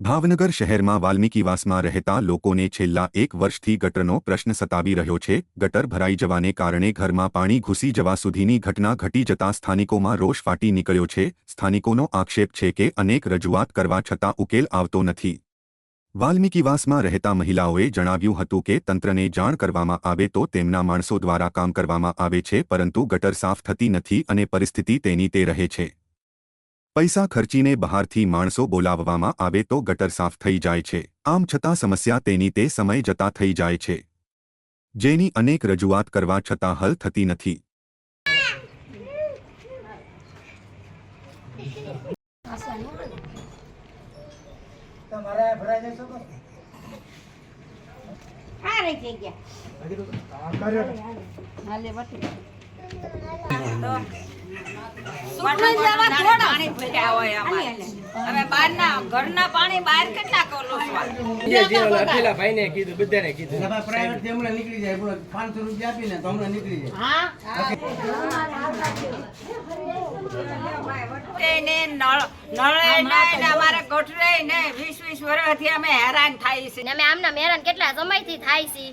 ભાવનગર શહેરમાં વાલ્મીકીવાસમાં રહેતા લોકોને છેલ્લા 1 વર્ષથી ગટરનો પ્રશ્ન સતાવી રહ્યો છે। ગટર ભરાઈ જવાને કારણે ઘરમાં પાણી ઘૂસી જવા સુધીની ઘટના ઘટી જતા સ્થાનિકોમાં રોષ ફાટી નીકળ્યો છે। સ્થાનિકોનો આક્ષેપ છે કે અનેક રજૂઆત કરવા છતાં ઉકેલ આવતો નથી। વાલ્મીકીવાસમાં રહેતા મહિલાઓએ જણાવ્યું હતું કે તંત્રને જાણ કરવામાં આવે તો તેમના માણસો દ્વારા કામ કરવામાં આવે છે, પરંતુ ગટર સાફ થતી નથી અને પરિસ્થિતિ તેની તે રહે છે। પૈસા ખર્ચીને બહારથી માણસો બોલાવવામાં આવે તો ગટર સાફ થઈ જાય છે, આમ છતાં સમસ્યા તેની તે સમય જતા થઈ જાય છે, જેની અનેક રજૂઆત કરવા છતાં હલ થતી નથી। ઘરના પાણી બહાર કેટલા ભાઈ ને કીધું બધાને કીધું પ્રાઇવેટ થી હમણાં નીકળી જાય 500 રૂપિયા આપીને તો હમણાં નીકળી જાય। અમારે ગોઠરે ને 20 વર્ષથી અમે હેરાન થાય છે। અમે આમના હેરાન કેટલા સમયથી થાય છે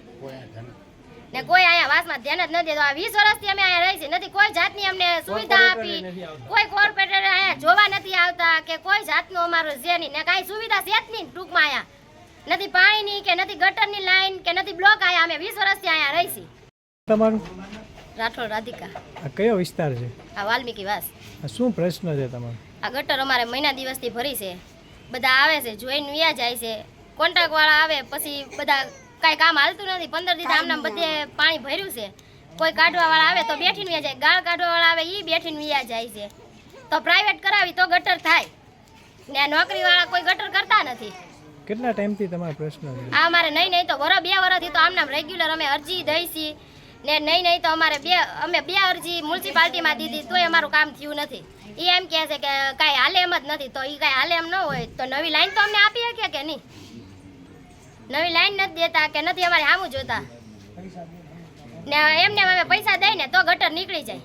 ને કોઈ અહીંયા વાસમાં ધ્યાન જ નથી દેતો। આ 20 વર્ષથી અમે અહીંયા રહી છે, નથી કોઈ જાતની અમને સુવિધા આપી, કોઈ કોર્પોરેટર અહીંયા જોવા નથી આવતા કે કોઈ જાતનું અમારું છે નહીં ને કાંઈ સુવિધા છે જ નહીં। ટૂંકમાં અહીંયા નથી પાણીની કે નથી ગટરની લાઈન કે નથી બ્લોક। અહીંયા અમે 20 વર્ષથી અહીંયા રહી છીએ। તમારું રાઠોડ રાધિકા। આ કયો વિસ્તાર છે? આ વાલ્મીકીવાસ। શું પ્રશ્ન છે તમારો? આ ગટર અમારે મહિના દિવસથી ભરી છે, બધા આવે છે જોઈને વ્યા જાય છે, કોન્ટ્રાક્ટ વાળા આવે પછી બધા કાંઈ કામ હાલતું નથી। 15 દિવસ આમનામ બધે પાણી ભર્યું છે, કોઈ કાઢવા વાળા આવે તો બેઠીને વ્યા જાય, ગાળ કાઢવા વાળા આવે એ બેઠીને વ્યા જાય છે। તો પ્રાઇવેટ કરાવી તો ગટર થાય ને નોકરી વાળા કોઈ ગટર કરતા નથી। કેટલા ટાઈમથી તમારો પ્રશ્ન છે? આ અમારે નહીં તો 2 વર્ષથી તો આમનામ રેગ્યુલર અમે અરજી દઈ છીએ ને નહીં તો અમારે અમે બે અરજી મ્યુનિસિપાલિટીમાં દીધી તોય અમારું કામ થયું નથી। એ એમ કહે છે કે કાંઈ હાલે એમ જ નથી, તો એ કાંઈ હાલે એમ ન હોય તો નવી લાઈન તો અમને આપી શકીએ કે નહીં? નવી લાઈન નથી દેતા કે નથી અમારે સામું જોતા ને એમને અમે પૈસા દઈને તો ગટર નીકળી જાય।